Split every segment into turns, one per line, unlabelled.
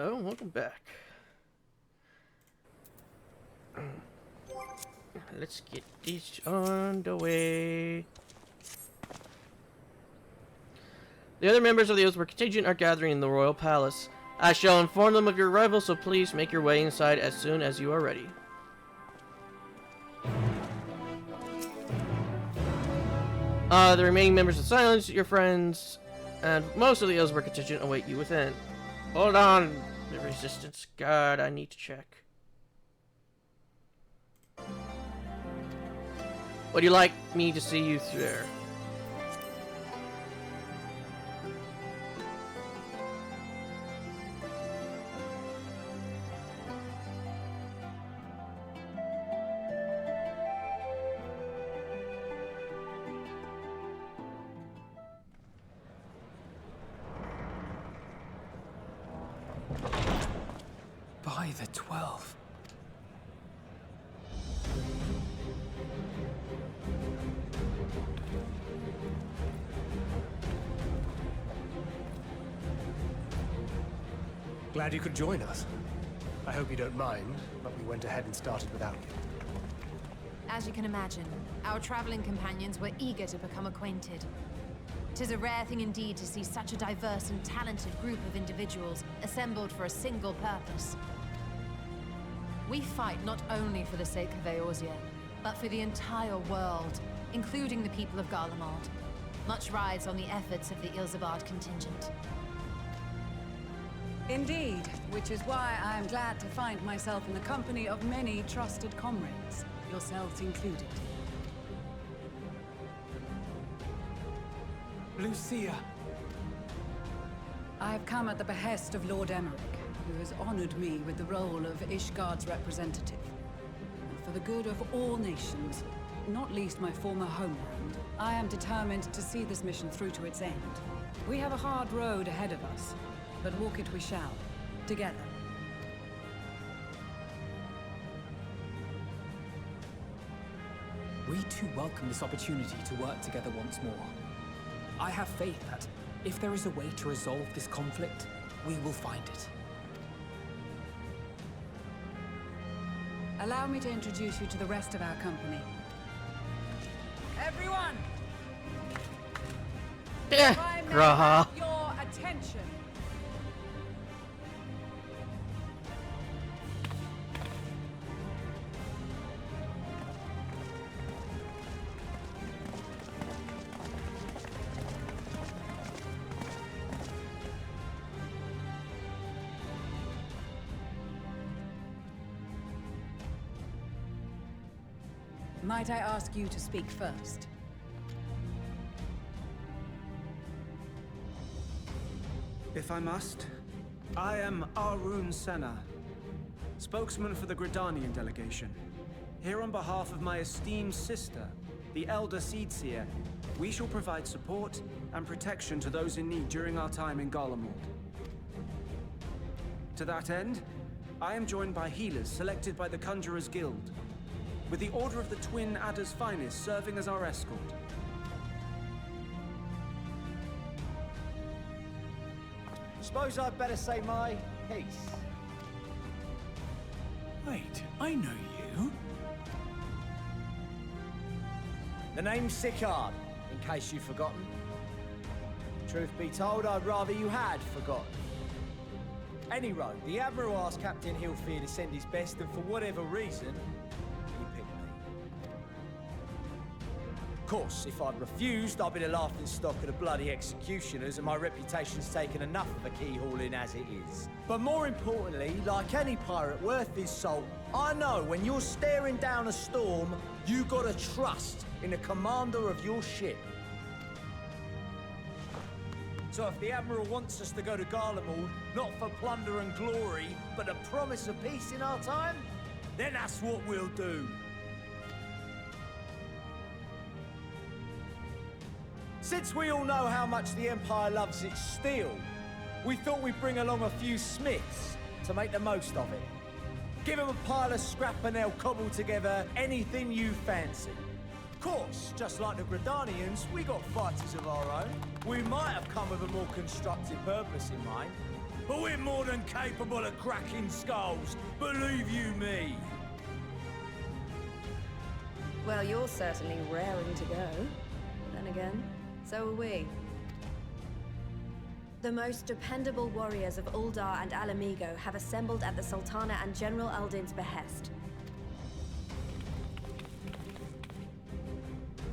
Hello, welcome back. Let's get this on the way. The other members of the Ellsworth contingent are gathering in the royal palace. I shall inform them of your arrival, so please make your way inside as soon as you are ready. The remaining members of Silence, your friends, and most of the Ellsworth contingent await you within. Hold on, the resistance. God, I need to check. Would you like me to see you through there?
By the 12.
Glad you could join us. I hope you don't mind, but we went ahead and started without you.
As you can imagine, our traveling companions were eager to become acquainted. 'Tis a rare thing indeed to see such a diverse and talented group of individuals assembled for a single purpose. We fight not only for the sake of Eorzea, but for the entire world, including the people of Garlemald. Much rides on the efforts of the Ilsabard contingent.
Indeed, which is why I am glad to find myself in the company of many trusted comrades, yourselves included.
Lucia.
I have come at the behest of Lord Emmerich, who has honored me with the role of Ishgard's representative. And for the good of all nations, not least my former homeland, I am determined to see this mission through to its end. We have a hard road ahead of us, but walk it we shall, together.
We too welcome this opportunity to work together once more. I have faith that, if there is a way to resolve this conflict, we will find it.
Allow me to introduce you to the rest of our company. Everyone! If I may have your attention. Might I ask you to speak first?
If I must, I am Arun Senna, spokesman for the Gridanian delegation. Here on behalf of my esteemed sister, the Elder Seedseer, we shall provide support and protection to those in need during our time in Garlemald. To that end, I am joined by healers selected by the Conjurers Guild, with the Order of the Twin Adder's Finest serving as our escort.
Suppose I'd better say my piece.
Wait, I know you.
The name's Sicard, in case you've forgotten. Truth be told, I'd rather you had forgotten. Any road, the Admiral asked Captain Hilfear to send his best, and for whatever reason, he picked me. Of course, if I'd refused, I'd be the laughing stock of the bloody executioners, and my reputation's taken enough of a keyhauling as it is. But more importantly, like any pirate worth his salt, I know when you're staring down a storm, you gotta trust in the commander of your ship. So if the Admiral wants us to go to Garlemald, not for plunder and glory, but the promise of peace in our time, then that's what we'll do. Since we all know how much the Empire loves its steel, we thought we'd bring along a few smiths to make the most of it. Give them a pile of scrap and they'll cobble together anything you fancy. Of course, just like the Gridanians, we got fighters of our own. We might have come with a more constructive purpose in mind. but we're more than capable of cracking skulls, believe you me.
Well, you're certainly raring to go. But then again, so are we. The most dependable warriors of Uldar and Alamigo have assembled at the Sultana and General Aldin's behest.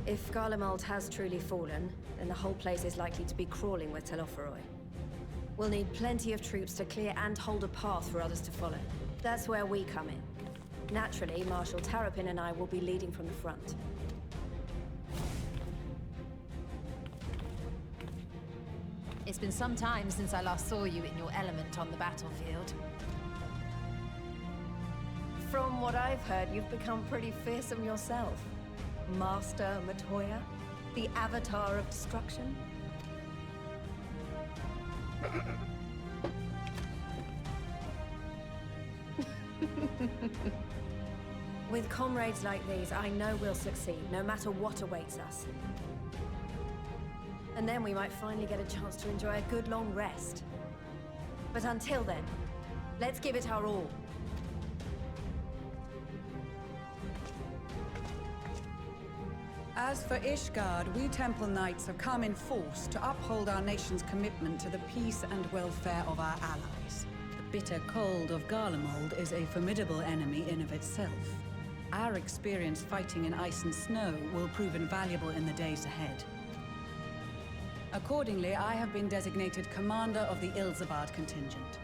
If Garlemald has truly fallen, then the whole place is likely to be crawling with Telophoroi. We'll need plenty of troops to clear and hold a path for others to follow. That's where we come in. Naturally, Marshal Tarapin and I will be leading from the front.
It's been some time since I last saw you in your element on the battlefield.
From what I've heard, you've become pretty fearsome yourself. Master Matoya, the Avatar of Destruction. With comrades like these, I know we'll succeed, no matter what awaits us. And then we might finally get a chance to enjoy a good long rest. But until then, let's give it our all.
As for Ishgard, we Temple Knights have come in force to uphold our nation's commitment to the peace and welfare of our allies. The bitter cold of Garlemald is a formidable enemy in of itself. Our experience fighting in ice and snow will prove invaluable in the days ahead. Accordingly, I have been designated commander of the Ilzabad contingent.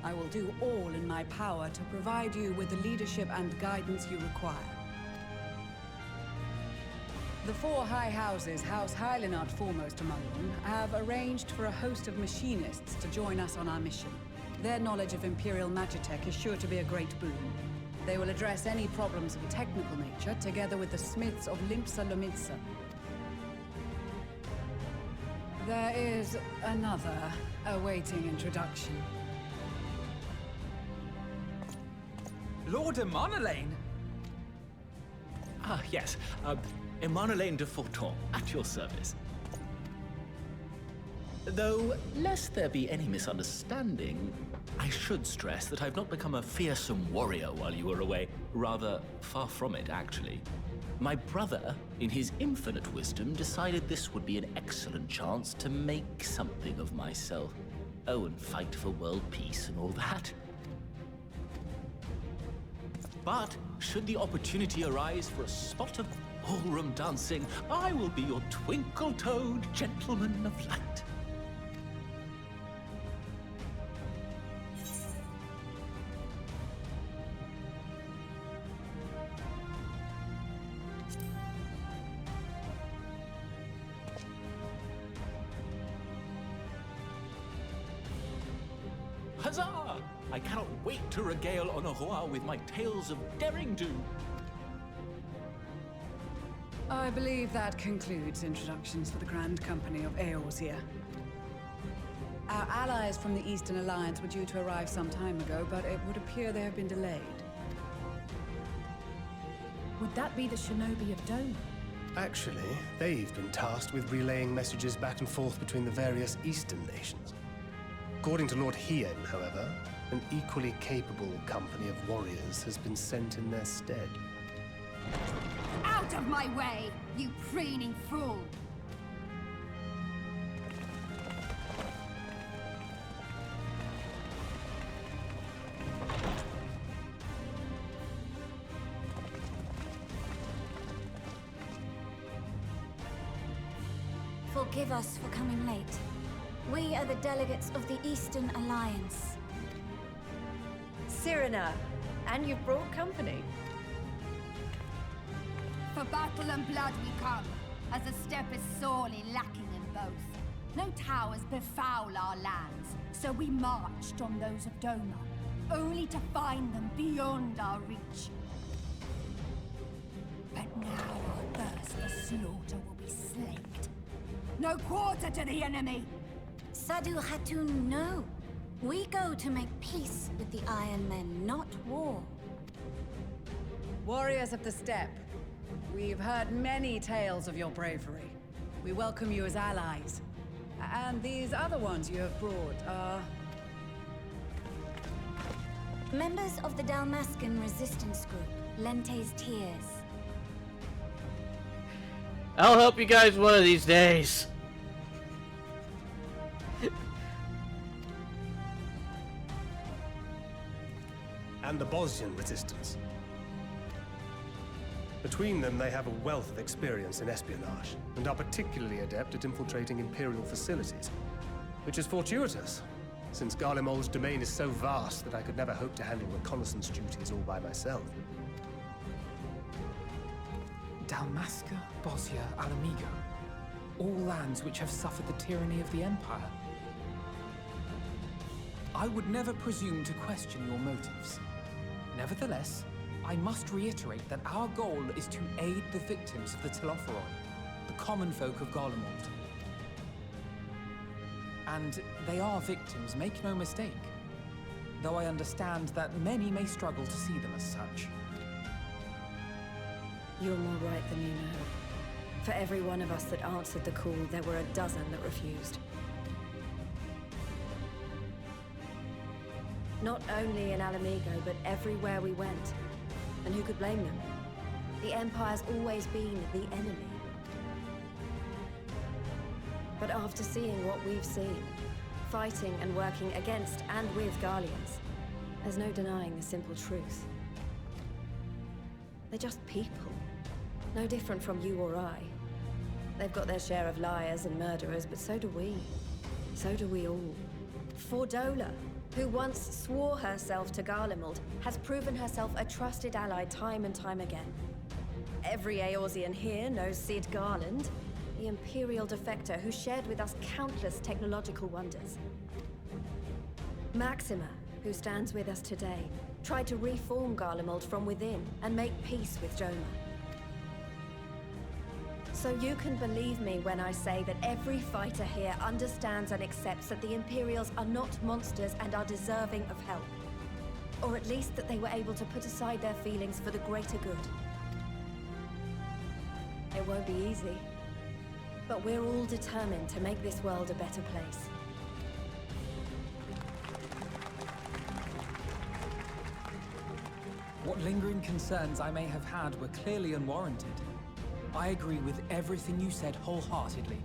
I will do all in my power to provide you with the leadership and guidance you require. The four high houses, House Hylinard foremost among them, have arranged for a host of machinists to join us on our mission. Their knowledge of Imperial Magitech is sure to be a great boon. They will address any problems of a technical nature, together with the smiths of Limpsa Lomitsa. There is another awaiting introduction.
Lord Emanolaine! Ah, yes. Emanolaine de Forton, at your service. Though, lest there be any misunderstanding, I should stress that I've not become a fearsome warrior while you were away. Rather, far from it, actually. My brother, in his infinite wisdom, decided this would be an excellent chance to make something of myself. Oh, and fight for world peace and all that. But, should the opportunity arise for a spot of ballroom dancing, I will be your twinkle-toed gentleman of light. Huzzah! I cannot wait to regale Honoroa with my tales of daring-do.
I believe that concludes introductions for the Grand Company of Eorzea. Our allies from the Eastern Alliance were due to arrive some time ago, but it would appear they have been delayed.
Would that be the Shinobi of Dome?
Actually, they've been tasked with relaying messages back and forth between the various Eastern nations. According to Lord Hien, however, an equally capable company of warriors has been sent in their stead.
Out of my way, you preening fool!
Forgive us for coming late. We are the delegates of the Eastern Alliance.
Cyrena, and you've brought company.
For battle and blood we come, as the steppe is sorely lacking in both. No towers befoul our lands, so we marched on those of Doma, only to find them beyond our reach. But now our thirst for slaughter will be slaked. No quarter to the enemy!
Sadu Hatun, no. We go to make peace with the Iron Men, not war.
Warriors of the Steppe, we've heard many tales of your bravery. We welcome you as allies. And these other ones you have brought are
Members of the Dalmascan resistance group, Lente's Tears.
I'll help you guys one of these days.
And the Bosnian resistance. Between them, they have a wealth of experience in espionage, and are particularly adept at infiltrating Imperial facilities. Which is fortuitous, since Garlemald's domain is so vast that I could never hope to handle reconnaissance duties all by myself.
Dalmasca, Bosnia, Alamigo. All lands which have suffered the tyranny of the Empire. I would never presume to question your motives. Nevertheless, I must reiterate that our goal is to aid the victims of the Telophoroi, the common folk of Garlemald. And they are victims, make no mistake. Though I understand that many may struggle to see them as such.
You're more right than you know. For every one of us that answered the call, there were a dozen that refused. Not only in Alamigo, but everywhere we went. And who could blame them? The Empire's always been the enemy. But after seeing what we've seen, fighting and working against and with Garleans, there's no denying the simple truth. They're just people. No different from you or I. They've got their share of liars and murderers, but so do we. So do we all. Fordola, who once swore herself to Garlemald, has proven herself a trusted ally time and time again. Every Eorzean here knows Cid Garland, the Imperial defector who shared with us countless technological wonders. Maxima, who stands with us today, tried to reform Garlemald from within and make peace with Joma. So you can believe me when I say that every fighter here understands and accepts that the Imperials are not monsters and are deserving of help. Or at least that they were able to put aside their feelings for the greater good. It won't be easy, but we're all determined to make this world a better place.
What lingering concerns I may have had were clearly unwarranted. I agree with everything you said wholeheartedly.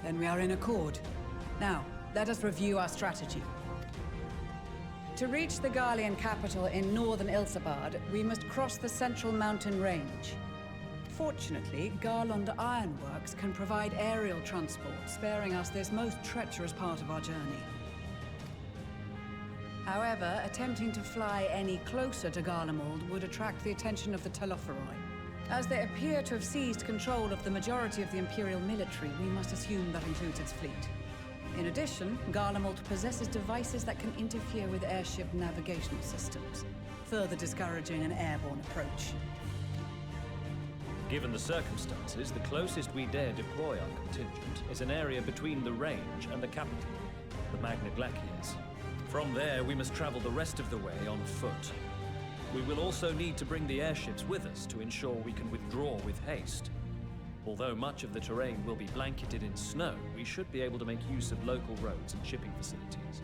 Then we are in accord. Now, let us review our strategy. To reach the Garlean capital in northern Ilsabard, we must cross the central mountain range. Fortunately, Garlond Ironworks can provide aerial transport, sparing us this most treacherous part of our journey. However, attempting to fly any closer to Garlemald would attract the attention of the Telophoroi. As they appear to have seized control of the majority of the Imperial military, we must assume that includes its fleet. In addition, Garlemald possesses devices that can interfere with airship navigational systems, further discouraging an airborne approach.
Given the circumstances, the closest we dare deploy our contingent is an area between the range and the capital, the Magna Glaciers. From there, we must travel the rest of the way on foot. We will also need to bring the airships with us to ensure we can withdraw with haste. Although much of the terrain will be blanketed in snow, we should be able to make use of local roads and shipping facilities.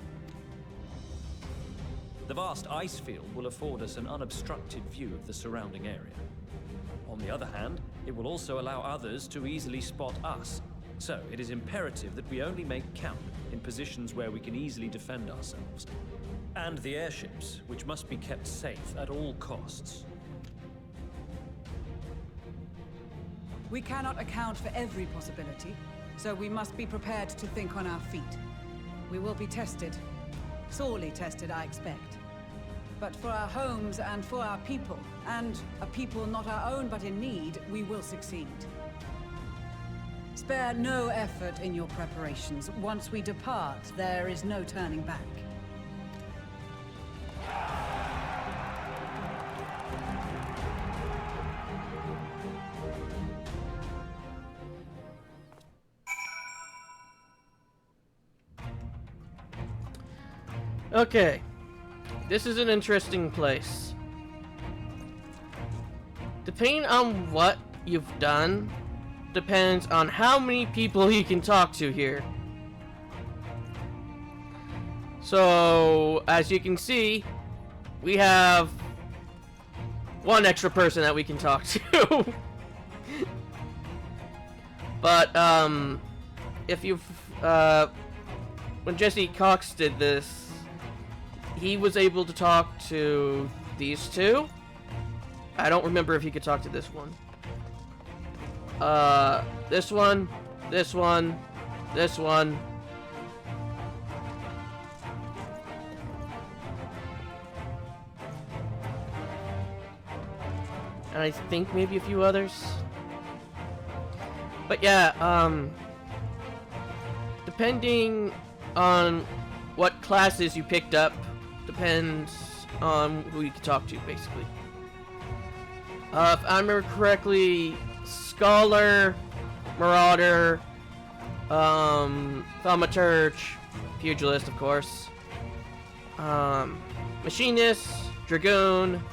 The vast ice field will afford us an unobstructed view of the surrounding area. On the other hand, it will also allow others to easily spot us. So, it is imperative that we only make count in positions where we can easily defend ourselves. And the airships, which must be kept safe at all costs.
We cannot account for every possibility, so we must be prepared to think on our feet. We will be tested. Sorely tested, I expect. But for our homes and for our people, and a people not our own but in need, we will succeed. Spare no effort in your preparations. Once we depart, there is no turning back.
Okay, this is an interesting place. Depending on what you've done, depends on how many people you can talk to here. So, as you can see, we have one extra person that we can talk to. But, if you've, when Jesse Cox did this, he was able to talk to these two. I don't remember if he could talk to this one. This one, this one, this one. And I think maybe a few others. But yeah, depending on what classes you picked up, depends on who you can talk to, basically. If I remember correctly, Scholar, Marauder, Thaumaturge, Pugilist, of course, Machinist, Dragoon.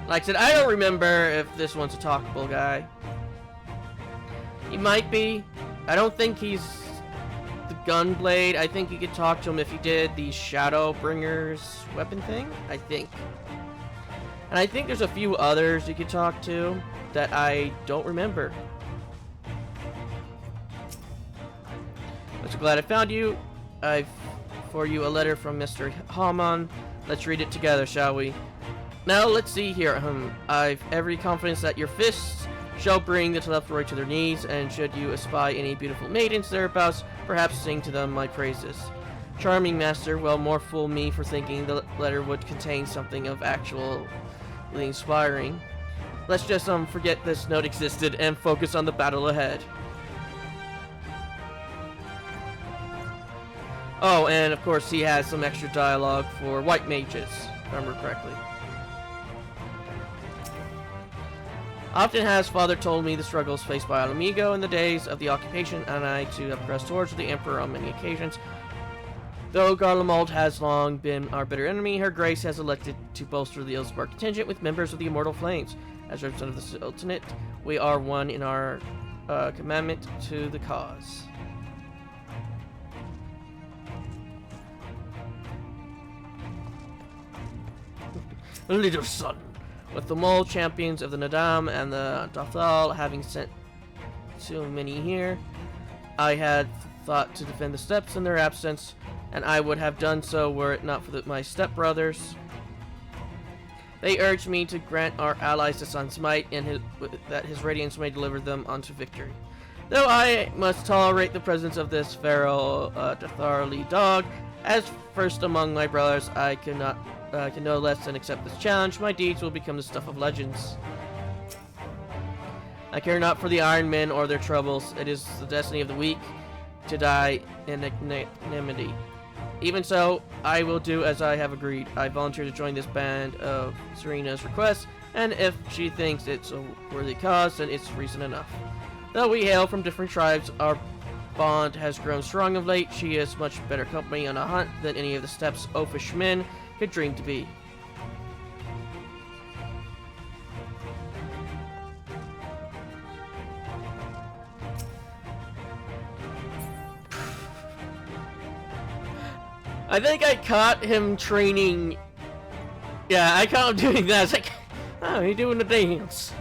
Like I said, I don't remember if this one's a talkable guy. He might be. I don't think he's the Gunblade. I think you could talk to him if you did the Shadowbringer's weapon thing, I think. And I think there's a few others you could talk to that I don't remember. I'm so glad I found you. I've for you a letter from Mr. Haman. Let's read it together, shall we? Now, let's see here. I've every confidence that your fists shall bring the Telephorid to their knees, and should you espy any beautiful maidens thereabouts, perhaps sing to them my praises. Charming master, well, more fool me for thinking the letter would contain something of actually inspiring. Let's just forget this note existed and focus on the battle ahead. Oh, and of course he has some extra dialogue for white mages, if I remember correctly. Often has father told me the struggles faced by Alamigo in the days of the occupation, and I too have pressed towards the Emperor on many occasions. Though Garlemald has long been our bitter enemy, Her Grace has elected to bolster the Ilsbar contingent with members of the Immortal Flames. As representative of the Sultanate, we are one in our commandment to the cause. Little son. With the mole champions of the Nadam and the Dathal having sent so many here, I had thought to defend the steppes in their absence, and I would have done so were it not for my stepbrothers. They urged me to grant our allies the Sun's might, and that his radiance may deliver them unto victory. Though I must tolerate the presence of this feral Datharli dog, as first among my brothers, I can no less than accept this challenge. My deeds will become the stuff of legends. I care not for the Iron Men or their troubles. It is the destiny of the weak to die in ignominy. Even so, I will do as I have agreed. I volunteer to join this band of Serena's request, and if she thinks it's a worthy cause, then it's reason enough. Though we hail from different tribes, our bond has grown strong of late. She is much better company on a hunt than any of the steppes oafish men could dream to be. I think I caught him training. Yeah, I caught him doing that. It's like, oh, he's doing the dance.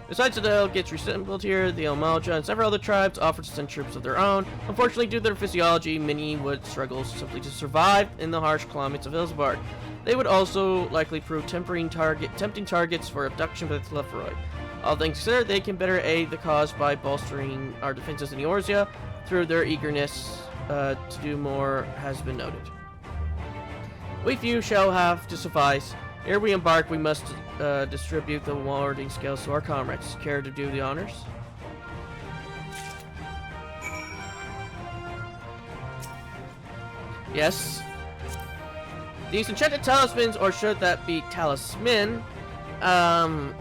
Besides the Dale gets reassembled here, the Almalja and several other tribes offer to send troops of their own. Unfortunately, due to their physiology, many would struggle simply to survive in the harsh climates of Ilsbard. They would also likely prove tempting targets for abduction by the Telephorid. All things considered, they can better aid the cause by bolstering our defenses in Eorzea through their eagerness to do more has been noted. We few shall have to suffice. Ere we embark, we must distribute the warding scales to our comrades. Care to do the honors? Yes. These enchanted talismans, or should that be talisman,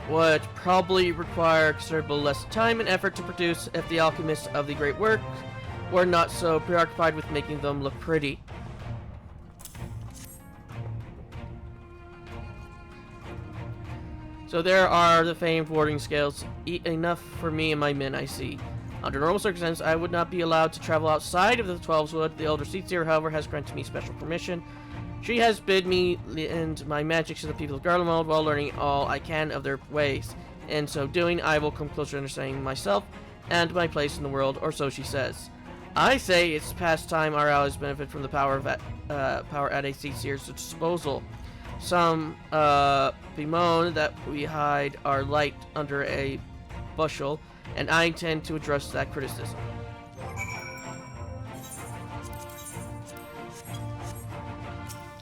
would probably require considerable less time and effort to produce if the alchemists of the great work were not so preoccupied with making them look pretty. So there are the famed warding scales. Enough for me and my men, I see. Under normal circumstances, I would not be allowed to travel outside of the 12's Wood. The Elder Seatsier, however, has granted me special permission. She has bid me lend my magic to the people of Garlemald while learning all I can of their ways. In so doing, I will come closer to understanding myself and my place in the world, or so she says. I say it's past time our allies benefit from the power at a Seatsier's disposal. Some bemoan that we hide our light under a bushel, and I intend to address that criticism.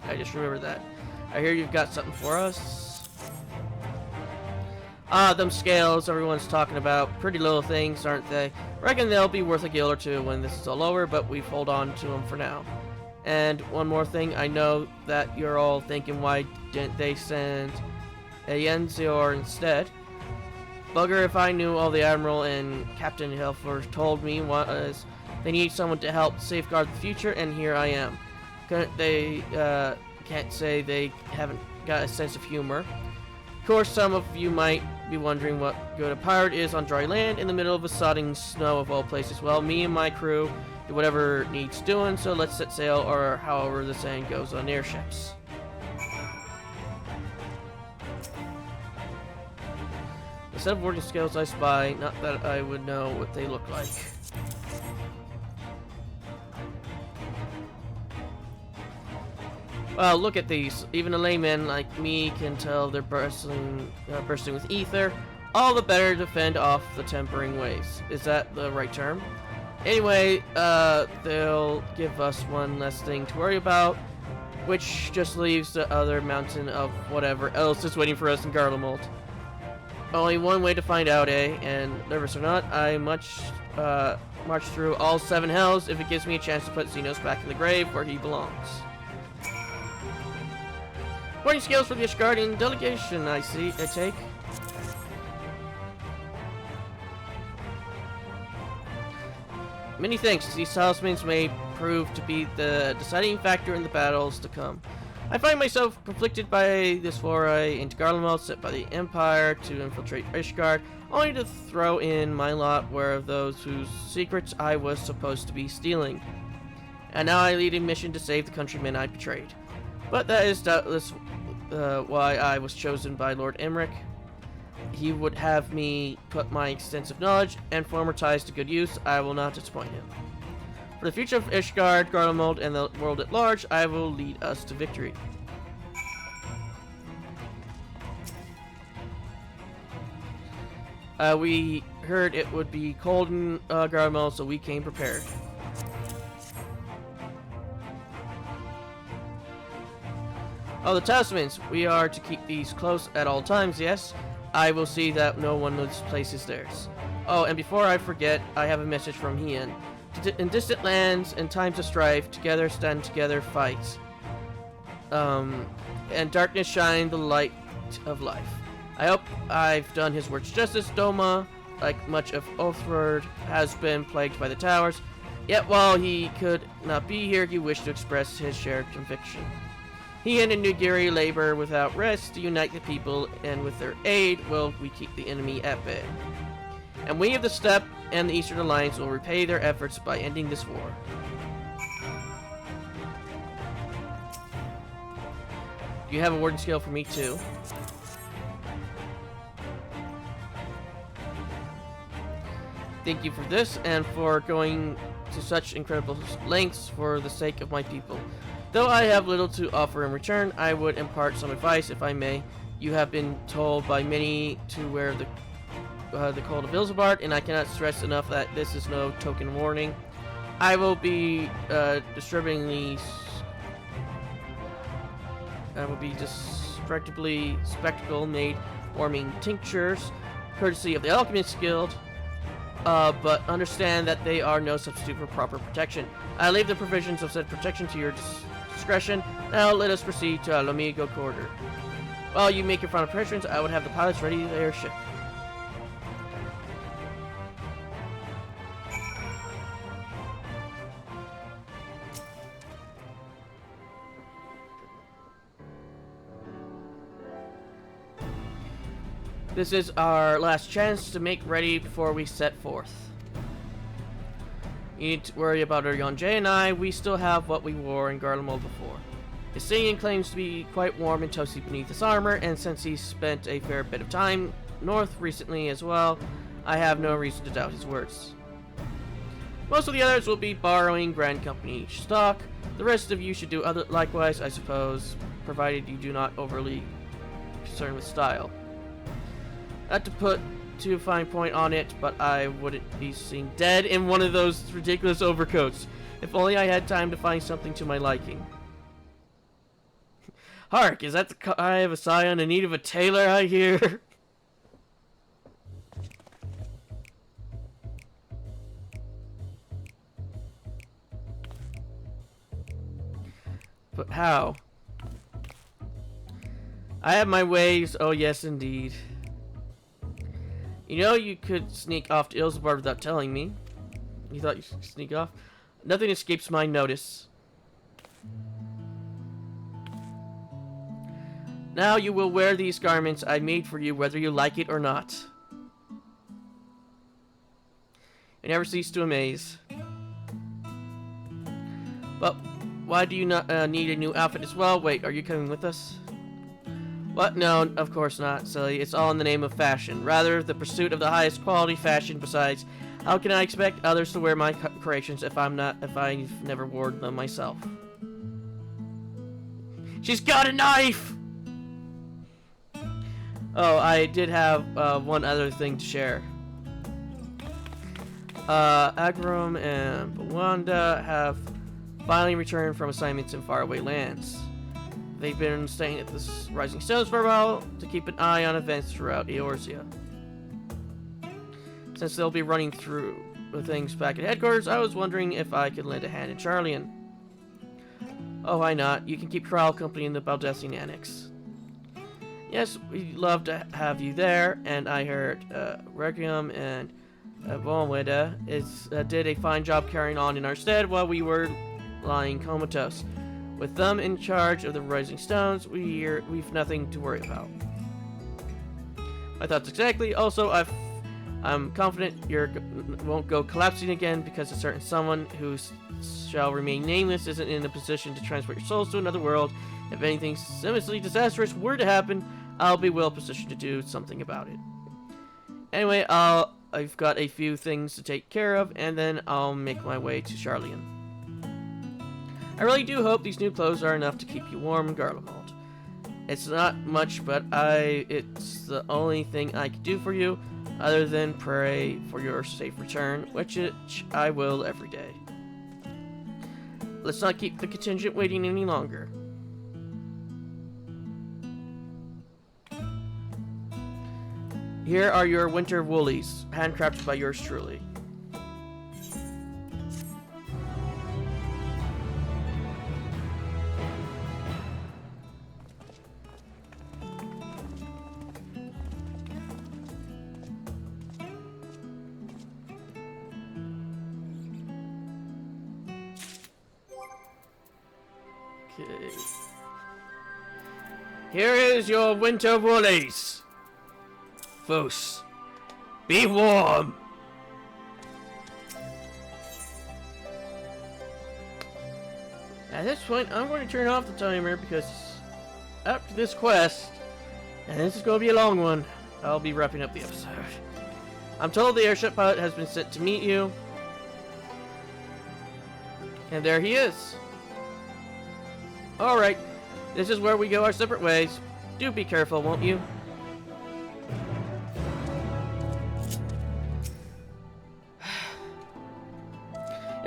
I just remembered that. I hear you've got something for us. Ah, them scales everyone's talking about. Pretty little things, aren't they? Reckon they'll be worth a gil or two when this is all over, but we hold on to them for now. And one more thing, I know that you're all thinking, why didn't they send a Yenzior instead? Bugger if I knew. All the Admiral and Captain Helfer told me was they need someone to help safeguard the future, and here I am. Can't say they haven't got a sense of humor. Of course, some of you might be wondering what good a pirate is on dry land in the middle of a sodding snow of all places. Well, me and my crew do whatever needs doing, so let's set sail, or however the saying goes on airships. The set of warding scales I spy, not that I would know what they look like. Well, look at these. Even a layman like me can tell they're bursting with ether. All the better to fend off the tempering waves. Is that the right term? Anyway, they'll give us one less thing to worry about, which just leaves the other mountain of whatever else is waiting for us in Garlemald. Only one way to find out, eh? And nervous or not, I march through all 7 hells if it gives me a chance to put Xenos back in the grave where he belongs. Warning scales for the Ishgardian delegation, I take. Many thanks. These talismans may prove to be the deciding factor in the battles to come. I find myself conflicted by this foray into Garlemald set by the Empire to infiltrate Ishgard, only to throw in my lot where of those whose secrets I was supposed to be stealing. And now I lead a mission to save the countrymen I betrayed. But that is doubtless why I was chosen by Lord Emmerich. He would have me put my extensive knowledge and former ties to good use. I will not disappoint him. For the future of Ishgard, Garlemald, and the world at large, I will lead us to victory. We heard it would be cold in Garlemald, so we came prepared. Oh, the talismans. We are to keep these close at all times, yes? I will see that no one misplaces theirs. Oh, and before I forget, I have a message from Hien. In distant lands and times of strife, together stand together, fight. And darkness shine the light of life. I hope I've done his words justice. Doma, like much of Oathward, has been plagued by the towers. Yet while he could not be here, he wished to express his shared conviction. He and Nugiri labor without rest to unite the people, and with their aid will we keep the enemy at bay. And we of the Steppe and the Eastern Alliance will repay their efforts by ending this war. Do you have a warding scale for me too? Thank you for this, and for going to such incredible lengths for the sake of my people. Though I have little to offer in return, I would impart some advice, if I may. You have been told by many to wear the Cold of Ilzabard, and I cannot stress enough that this is no token warning. I will be distributing these. I will be destructively spectacle-made warming tinctures, courtesy of the Alchemist Guild. But understand that they are no substitute for proper protection. I leave the provisions of said protection to your discretion. Now let us proceed to Alomigo Quarter. While you make your final preparations, I would have the pilots ready to their ship. This is our last chance to make ready before we set forth. You need to worry about Yon Jay and I. We still have what we wore in Garlemald before. His singing claims to be quite warm and toasty beneath his armor, and since he spent a fair bit of time north recently as well, I have no reason to doubt his words. Most of the others will be borrowing Grand Company stock. The rest of you should do likewise, I suppose, provided you do not overly concerned with style. Not to put too fine point on it, but I wouldn't be seen dead in one of those ridiculous overcoats. If only I had time to find something to my liking. Hark, is that the cry of a scion in need of a tailor, I hear? But how? I have my ways, oh yes indeed. You know you could sneak off to Ilsebard without telling me. You thought you could sneak off? Nothing escapes my notice. Now you will wear these garments I made for you whether you like it or not. You never cease to amaze. But why do you not need a new outfit as well? Wait, are you coming with us? What? No, of course not, silly. It's all in the name of fashion. Rather, the pursuit of the highest quality fashion. Besides, how can I expect others to wear my creations if I've never worn them myself? She's got a knife! Oh, I did have one other thing to share. Agrum and Bawanda have finally returned from assignments in faraway lands. They've been staying at the Rising Stones for a while to keep an eye on events throughout Eorzea. Since they'll be running through things back at headquarters, I was wondering if I could lend a hand in Charlian. Oh, why not? You can keep Corral company in the Baldessian Annex. Yes, we'd love to have you there, and I heard Requiem and Bonweda did a fine job carrying on in our stead while we were lying comatose. With them in charge of the Rising Stones, we've nothing to worry about. My thoughts exactly. Also, I'm confident you won't go collapsing again because a certain someone who shall remain nameless isn't in a position to transport your souls to another world. If anything similarly disastrous were to happen, I'll be well positioned to do something about it. Anyway, I've got a few things to take care of, and then I'll make my way to Charlian. I really do hope these new clothes are enough to keep you warm in Garlemald. It's not much, but it's the only thing I can do for you, other than pray for your safe return, which I will every day. Let's not keep the contingent waiting any longer. Here are your winter woolies, handcrafted by yours truly. Okay. Here is your winter woolies. Foos, be warm. At this point, I'm going to turn off the timer because after this quest, and this is going to be a long one, I'll be wrapping up the episode. I'm told the airship pilot has been sent to meet you. And there he is. Alright, this is where we go our separate ways. Do be careful, won't you?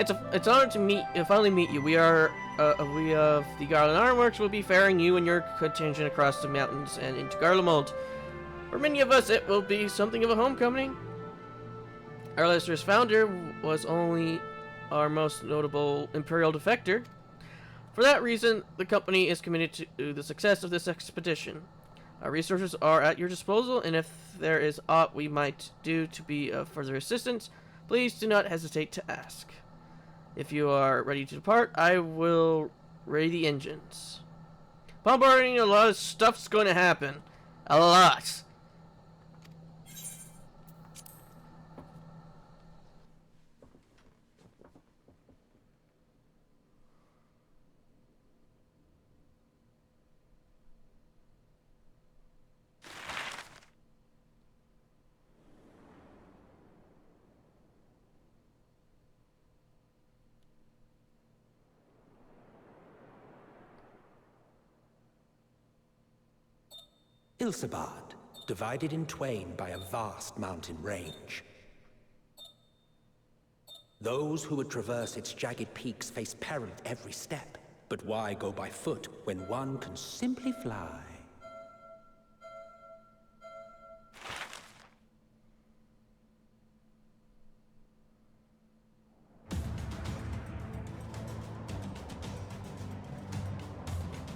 It's an honor to finally meet you. We of the Garland Ironworks will be ferrying you and your contingent across the mountains and into Garlemald. For many of us, it will be something of a homecoming. Our illustrious founder was only our most notable Imperial defector. For that reason, the company is committed to the success of this expedition. Our resources are at your disposal, and if there is aught we might do to be of further assistance, please do not hesitate to ask. If you are ready to depart, I will ready the engines. Bombarding, a lot of stuff's going to happen. A lot.
Ilsabard, divided in twain by a vast mountain range. Those who would traverse its jagged peaks face peril at every step. But why go by foot when one can simply fly?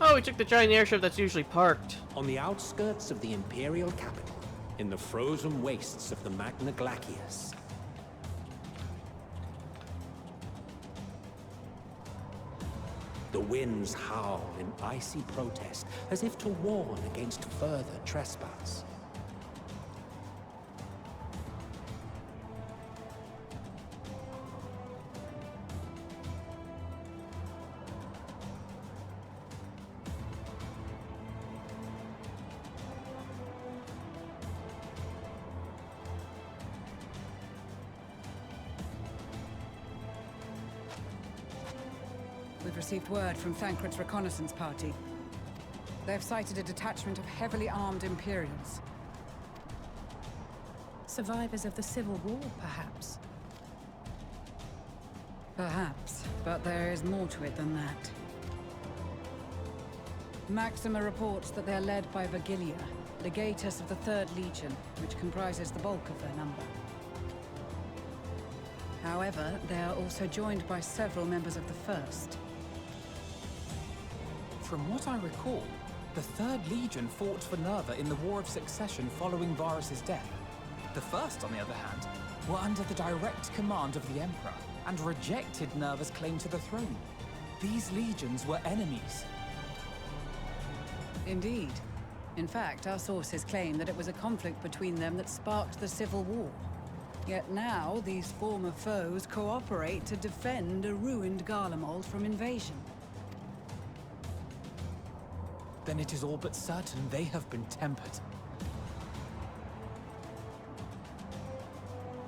Oh, we took the giant airship that's usually parked.
On the outskirts of the Imperial capital, in the frozen wastes of the Magna Glacius. The winds howl in icy protest, as if to warn against further trespass.
We've received word from Thancred's reconnaissance party. They've sighted a detachment of heavily armed Imperials.
Survivors of the Civil War, perhaps?
Perhaps, but there is more to it than that. Maxima reports that they're led by Vergilia, legatus of the 3rd Legion, which comprises the bulk of their number. However, they are also joined by several members of the 1st.
From what I recall, the 3rd Legion fought for Nerva in the War of Succession following Varus's death. The 1st, on the other hand, were under the direct command of the Emperor and rejected Nerva's claim to the throne. These legions were enemies.
Indeed. In fact, our sources claim that it was a conflict between them that sparked the Civil War. Yet now, these former foes cooperate to defend a ruined Garlemald from invasion.
Then it is all but certain they have been tempered.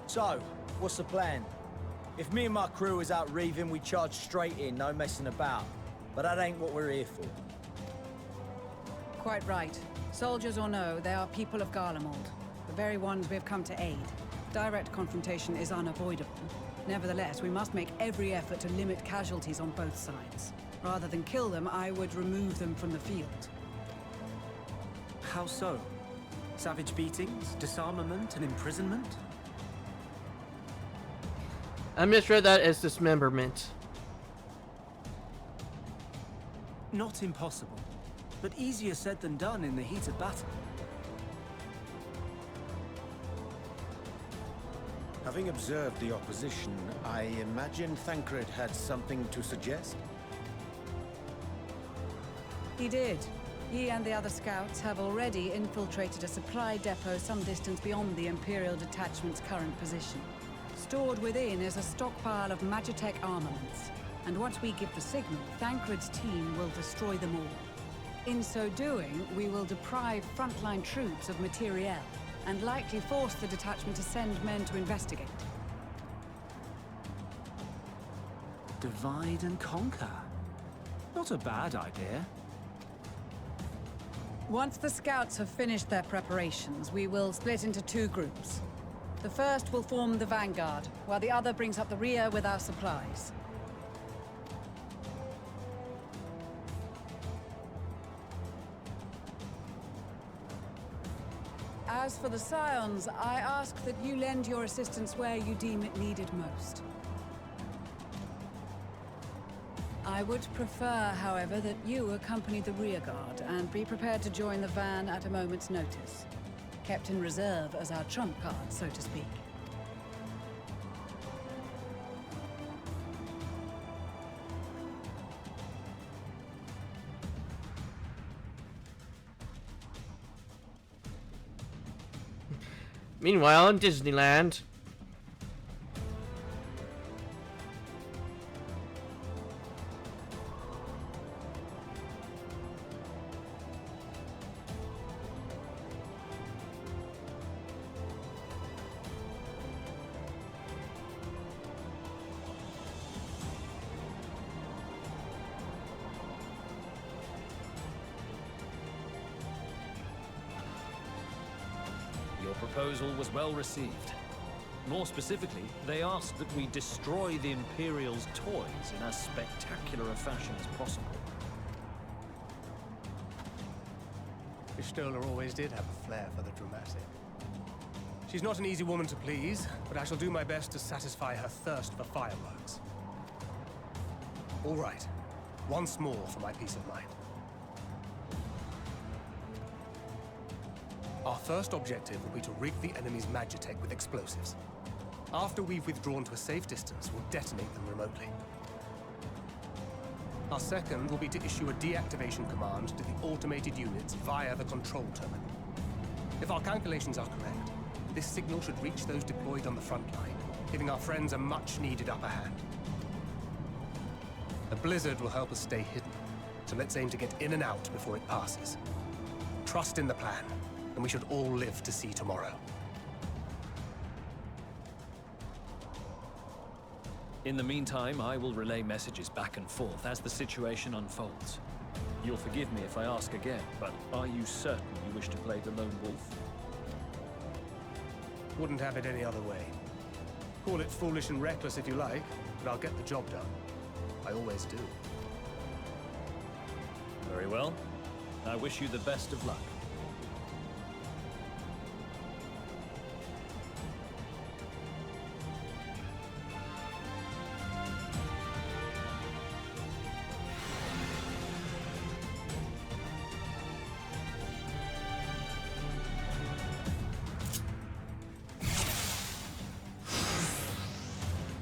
So, what's the plan? If me and my crew is out reaving, we charge straight in, no messing about. But that ain't what we're here for.
Quite right. Soldiers or no, they are people of Garlemald. The very ones we have come to aid. Direct confrontation is unavoidable. Nevertheless, we must make every effort to limit casualties on both sides. Rather than kill them, I would remove them from the field.
How so? Savage beatings, disarmament, and imprisonment?
I misread that as dismemberment.
Not impossible, but easier said than done in the heat of battle.
Having observed the opposition, I imagine Thancred had something to suggest?
He did. He and the other scouts have already infiltrated a supply depot some distance beyond the Imperial detachment's current position. Stored within is a stockpile of Magitech armaments, and once we give the signal, Thancred's team will destroy them all. In so doing, we will deprive frontline troops of materiel, and likely force the detachment to send men to investigate.
Divide and conquer. Not a bad idea.
Once the scouts have finished their preparations, we will split into 2 groups. The first will form the vanguard, while the other brings up the rear with our supplies. As for the Scions, I ask that you lend your assistance where you deem it needed most. I would prefer, however, that you accompany the rearguard and be prepared to join the van at a moment's notice. Kept in reserve as our trump card, so to speak.
Meanwhile, in Disneyland.
proposal was well received. More specifically, they asked that we destroy the Imperial's toys in as spectacular a fashion as possible.
Pistola always did have a flair for the dramatic. She's not an easy woman to please, but I shall do my best to satisfy her thirst for fireworks. All right. Once more for my peace of mind. Our first objective will be to rig the enemy's magitech with explosives. After we've withdrawn to a safe distance, we'll detonate them remotely. Our second will be to issue a deactivation command to the automated units via the control terminal. If our calculations are correct, this signal should reach those deployed on the front line, giving our friends a much-needed upper hand. The blizzard will help us stay hidden, so let's aim to get in and out before it passes. Trust in the plan, and we should all live to see tomorrow.
In the meantime, I will relay messages back and forth as the situation unfolds. You'll forgive me if I ask again, but are you certain you wish to play the lone wolf?
Wouldn't have it any other way. Call it foolish and reckless if you like, but I'll get the job done. I always do.
Very well. I wish you the best of luck.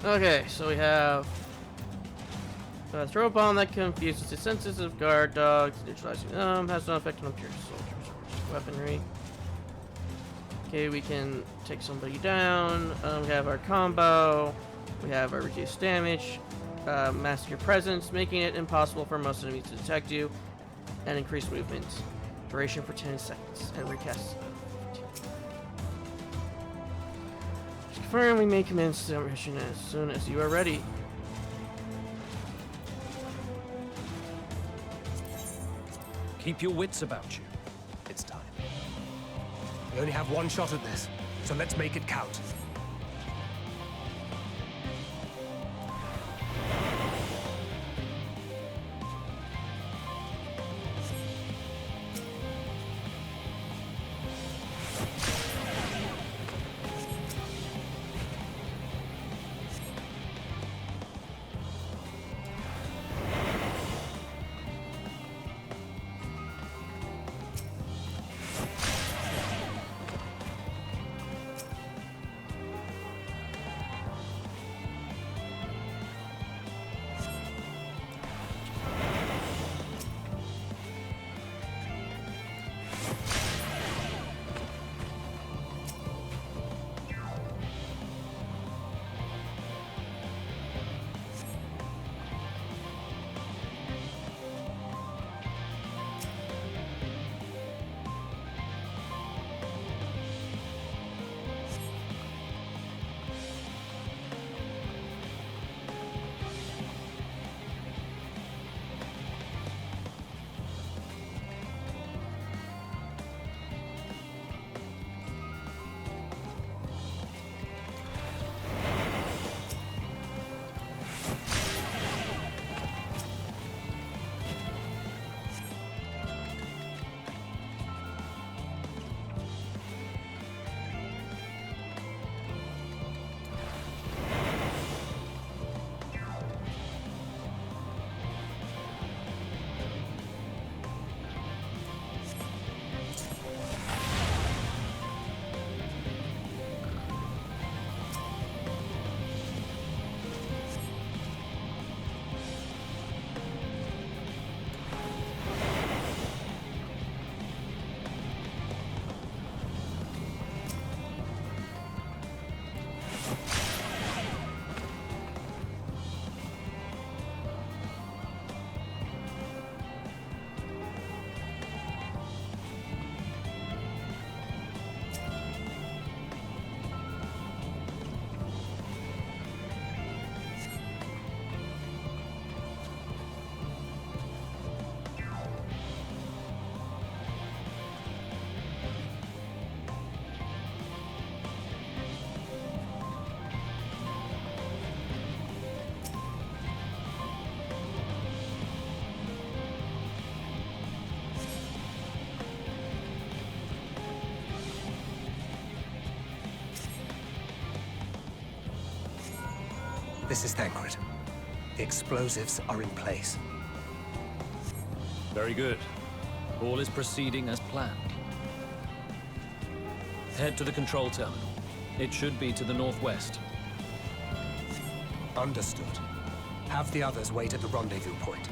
Okay, so we have a throw bomb that confuses the senses of guard dogs, neutralizing them, has no effect on Imperial soldiers or weaponry. Okay, we can take somebody down. We have our combo. We have our reduced damage, mask your presence, making it impossible for most enemies to detect you, and increased movement. Duration for 10 seconds, and recast. Confirm we may commence the mission as soon as you are ready.
Keep your wits about you.
It's time. We only have one shot at this, so let's make it count. This is Thancred. The explosives are in place.
Very good. All is proceeding as planned. Head to the control terminal. It should be to the northwest.
Understood. Have the others wait at the rendezvous point.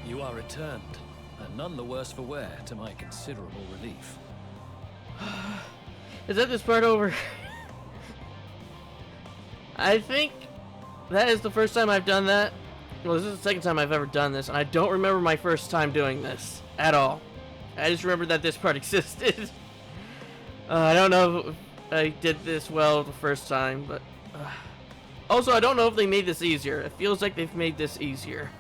You are returned, and none the worse for wear, to my considerable relief.
Is that this part over? I think that is the first time I've done that. Well, this is the second time I've ever done this, and I don't remember my first time doing this at all. I just remember that this part existed. I don't know if I did this well the first time, but... Also, I don't know if they made this easier. It feels like they've made this easier.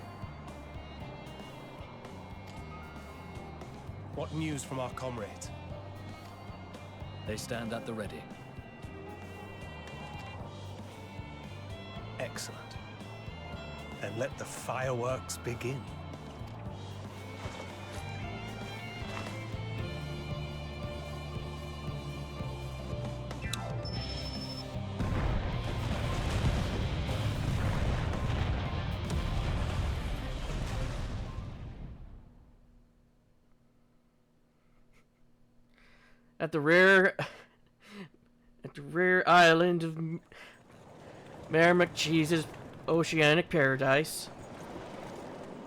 What news from our comrades?
They stand at the ready.
Excellent. Then let the fireworks begin.
At the rare island of Mayor McCheese's Oceanic Paradise.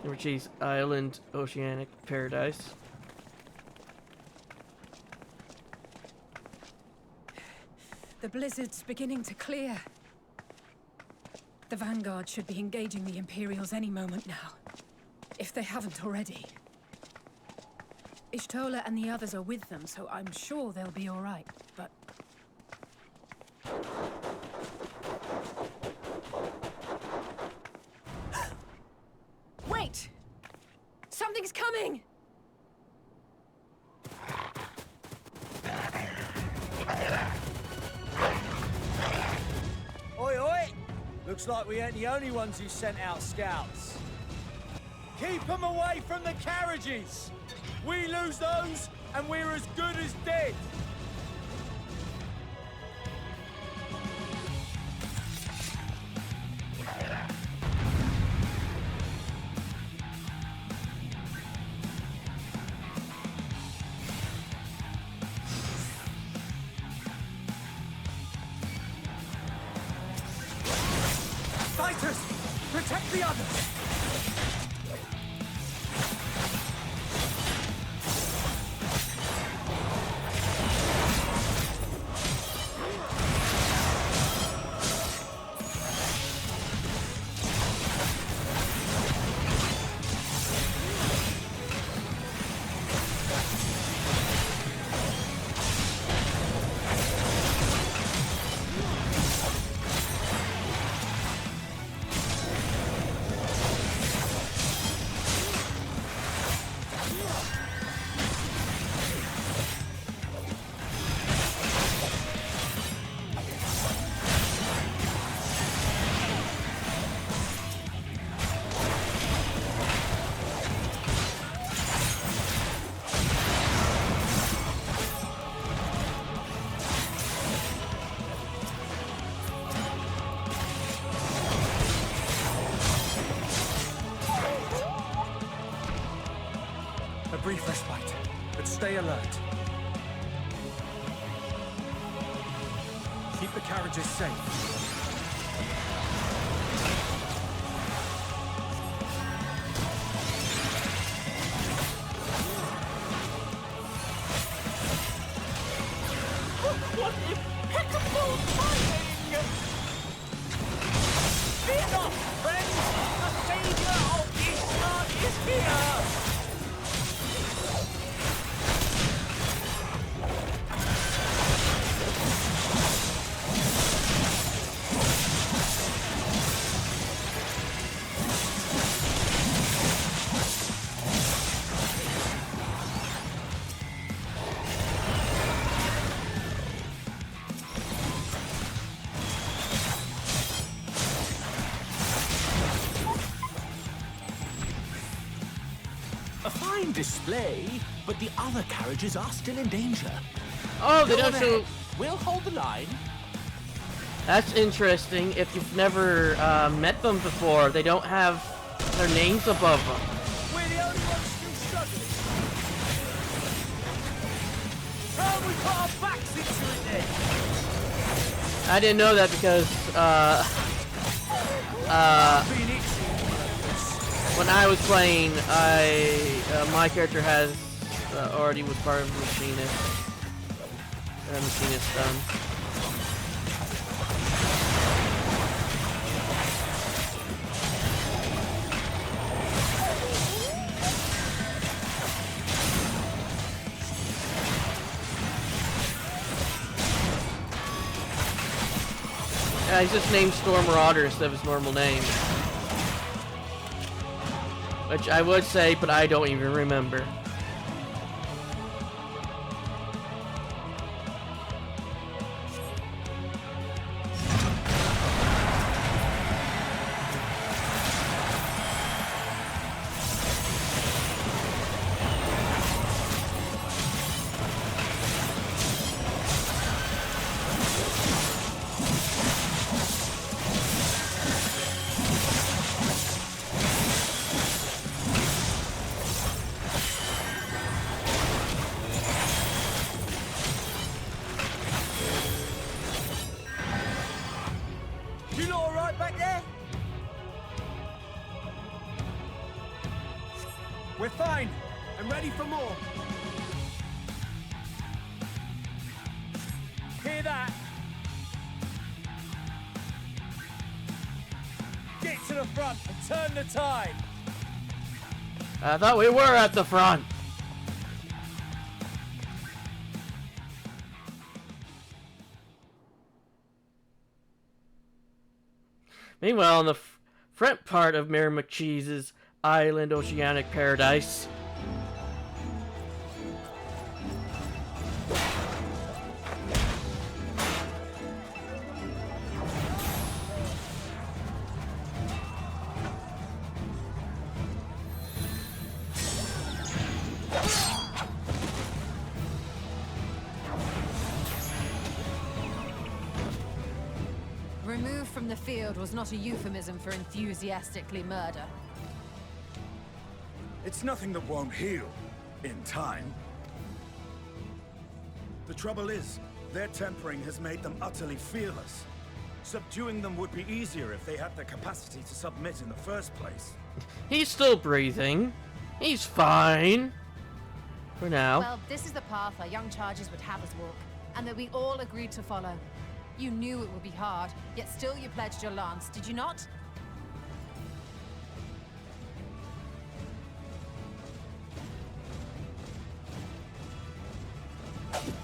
McCheese Island, Oceanic Paradise.
The blizzard's beginning to clear. The Vanguard should be engaging the Imperials any moment now, if they haven't already. Ishtola and the others are with them, so I'm sure they'll be all right, but... Wait! Something's coming!
Oi, oi! Looks like we ain't the only ones who sent out scouts. Keep them away from the carriages! We lose those, and we're as good as dead!
Fighters! Protect the others! Brief respite, but stay alert. Keep the carriages safe.
What impeccable timing! Fear not, friends! The savior of Ishtar is here!
Display, but the other carriages are still in danger.
Oh, they don't show.
We'll hold the line.
That's interesting. If you've never met them before, they don't have their names above them.
We're the only ones still struggling. How we put our backs into it then?
I didn't know that because when I was playing, my character has already was part of the machinist done. Yeah, he's just named Storm Marauder instead of his normal name. Which I would say, but I don't even remember.
front and turn the tide.
I thought we were at the front. Meanwhile, in the front part of Mary McCheese's island oceanic paradise,
Removed from the field was not a euphemism for enthusiastically murder.
It's nothing that won't heal in time. The trouble is, their tempering has made them utterly fearless. Subduing them would be easier if they had the capacity to submit in the first place.
he's still breathing. He's fine. For now.
Well, this is the path our young charges would have us walk, and that we all agreed to follow. You knew it would be hard, yet still you pledged your lance, did you not?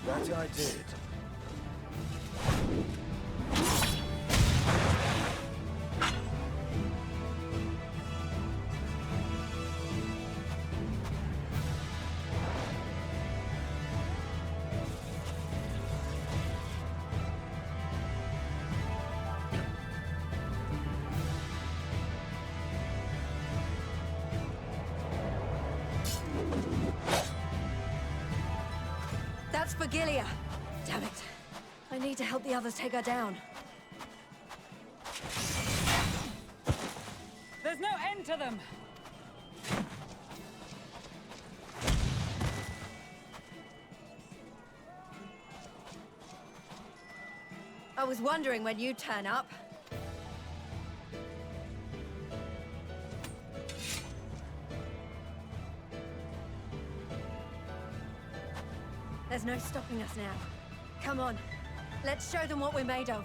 That I did.
That's Vigilia. Damn it. I need to help the others take her down.
There's no end to them!
I was wondering when you'd turn up. There's no stopping us now. Come on, let's show them what we're made of.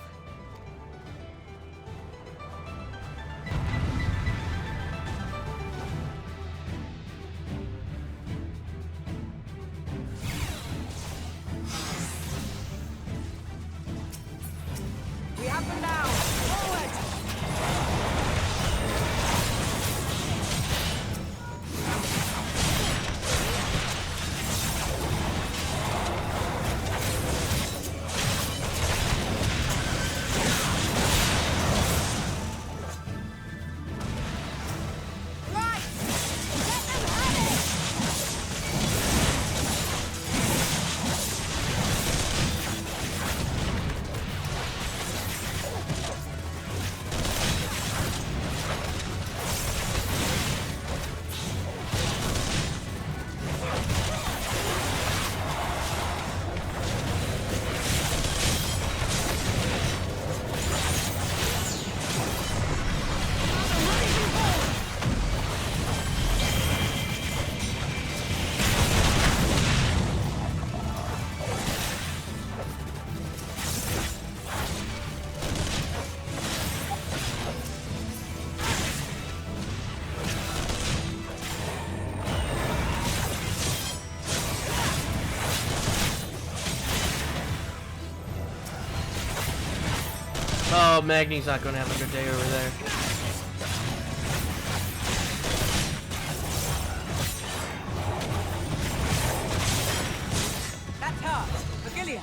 We have them now! Forward!
Oh, Magni's not going to have a good day over there.
That's her! Vigilia!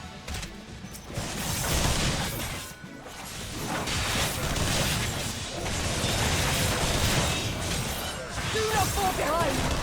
Do not fall behind!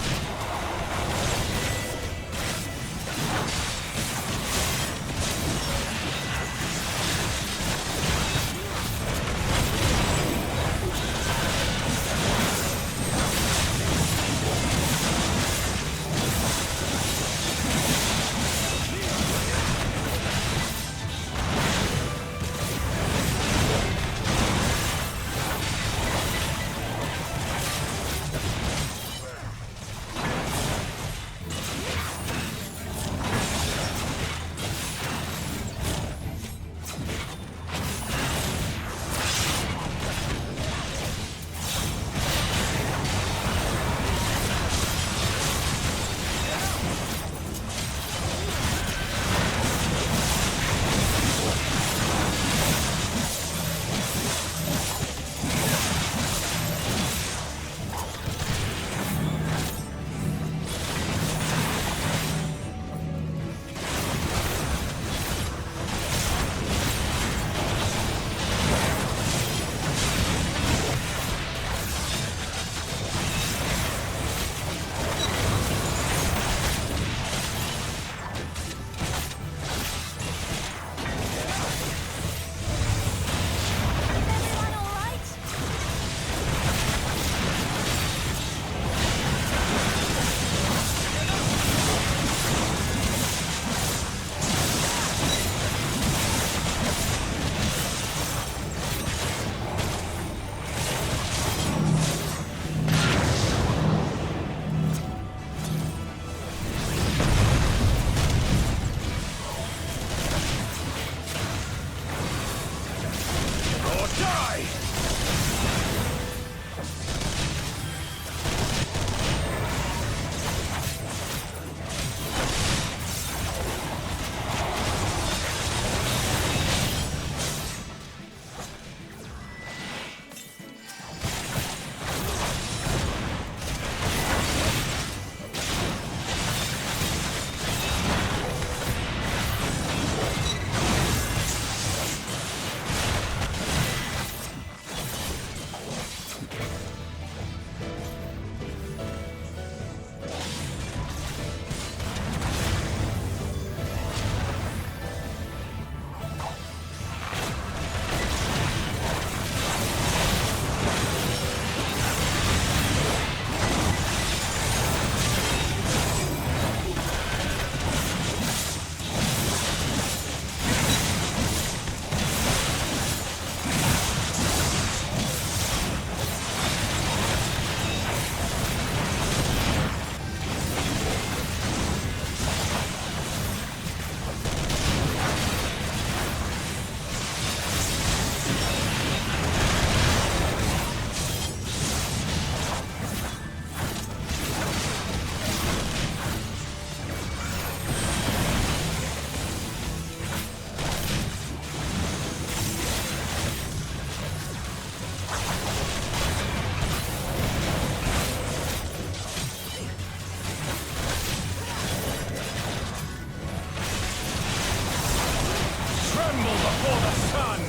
Tremble before the sun!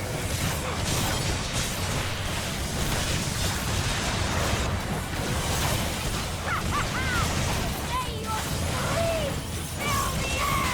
May your screams fill the air!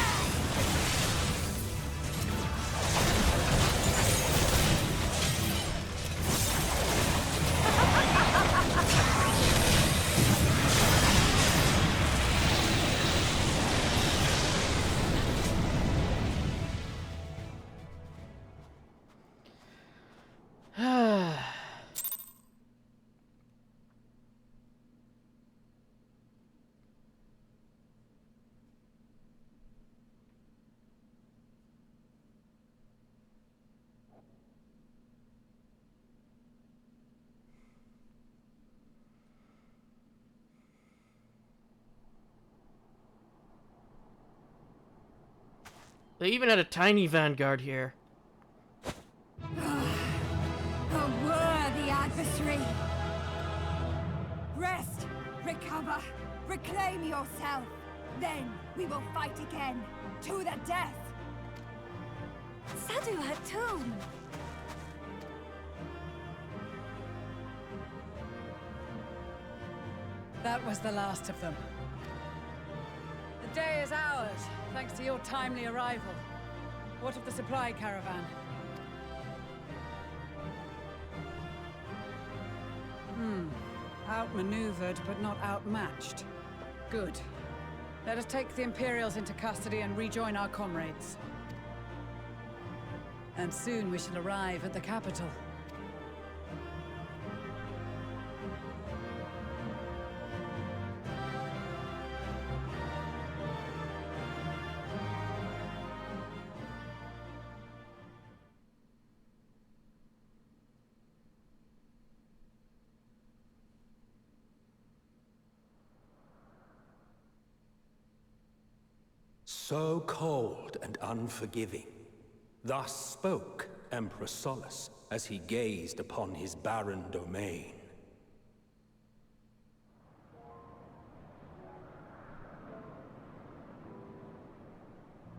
They even had a tiny vanguard here.
A worthy adversary. Rest, recover, reclaim yourself. Then we will fight again, to the death.
Sadu Hatun!
That was the last of them. The day is ours, thanks to your timely arrival. What of the supply caravan? Outmaneuvered, but not outmatched. Good. Let us take the Imperials into custody and rejoin our comrades. And soon we shall arrive at the capital.
So cold and unforgiving. Thus spoke Emperor Solus as he gazed upon his barren domain.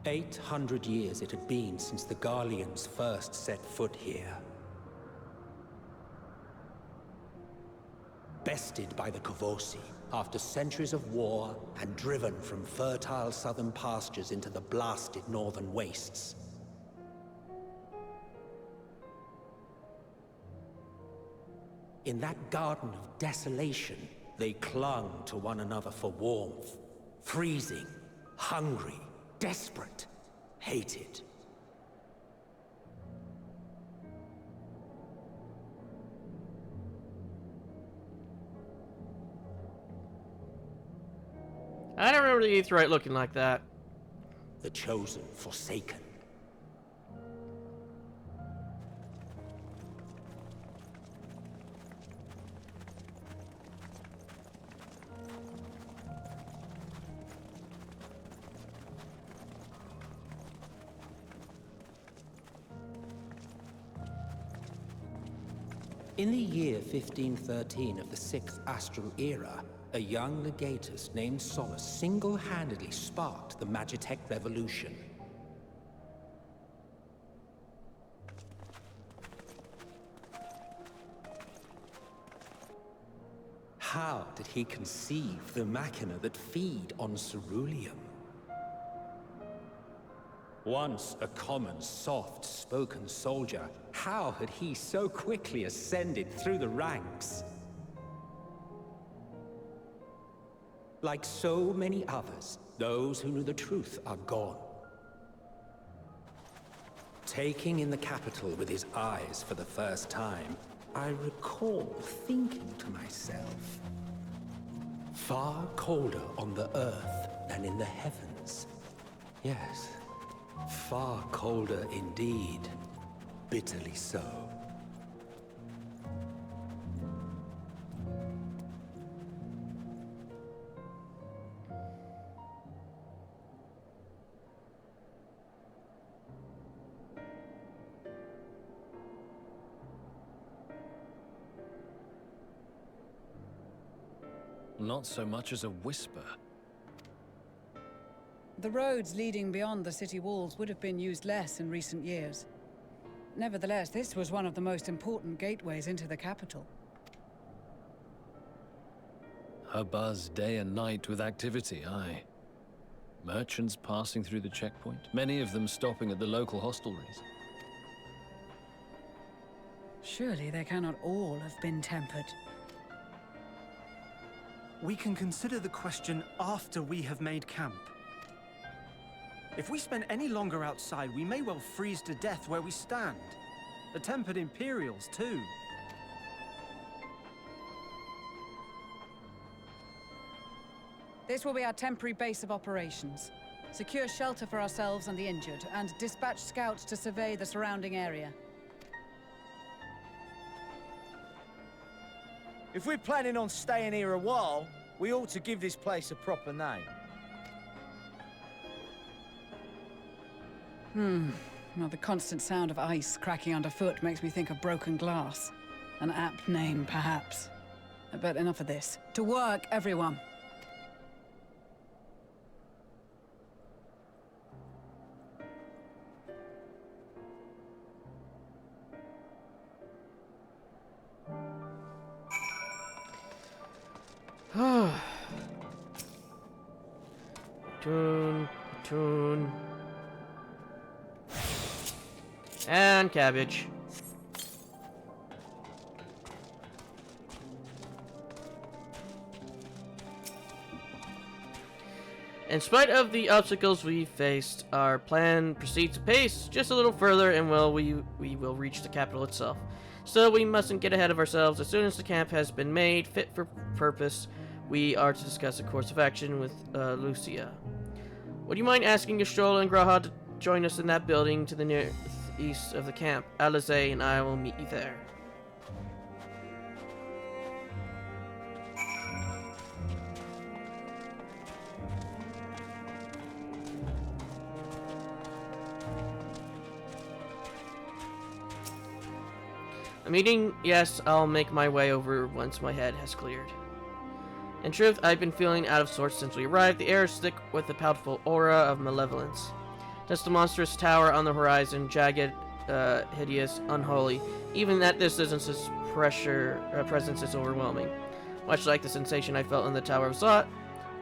"800 years it had been since the Garleans first set foot here. Bested by the Kavosi, after centuries of war and driven from fertile southern pastures into the blasted northern wastes. In that garden of desolation, they clung to one another for warmth, freezing, hungry, desperate, hated.
I don't remember the Aetheryte looking like that.
The chosen, forsaken. In the year 1513 of the 6th Astral Era, a young legatus named Solus single-handedly sparked the Magitech Revolution. How did he conceive the machina that feed on ceruleum? Once a common, soft-spoken soldier, how had he so quickly ascended through the ranks? Like so many others, those who knew the truth are gone. Taking in the capital with his eyes for the first time, I recall thinking to myself, far colder on the earth than in the heavens. Yes, far colder indeed, bitterly so.
Not so much as a whisper.
The roads leading beyond the city walls would have been used less in recent years. Nevertheless, this was one of the most important gateways into the capital.
A buzz day and night with activity, aye. Merchants passing through the checkpoint, many of them stopping at the local hostelries.
Surely they cannot all have been tempered.
We can consider the question after we have made camp. If we spend any longer outside, we may well freeze to death where we stand. The tempered Imperials, too.
This will be our temporary base of operations. Secure shelter for ourselves and the injured, and dispatch scouts to survey the surrounding area.
If we're planning on staying here a while, we ought to give this place a proper name.
Well, the constant sound of ice cracking underfoot makes me think of broken glass. An apt name, perhaps. But enough of this. To work, everyone!
Tune. And cabbage. In spite of the obstacles we faced, our plan proceeds apace just a little further, and we will reach the capital itself. So we mustn't get ahead of ourselves. As soon as the camp has been made fit for purpose, we are to discuss a course of action with Lucia. Would you mind asking Yastrola and Graha to join us in that building to the northeast of the camp? Alize and I will meet you there. A meeting? Yes, I'll make my way over once my head has cleared. In truth, I've been feeling out of sorts since we arrived. The air is thick with a powerful aura of malevolence. Just a monstrous tower on the horizon, jagged, hideous, unholy. Even at this distance, its presence is overwhelming. Much like the sensation I felt in the Tower of Zot,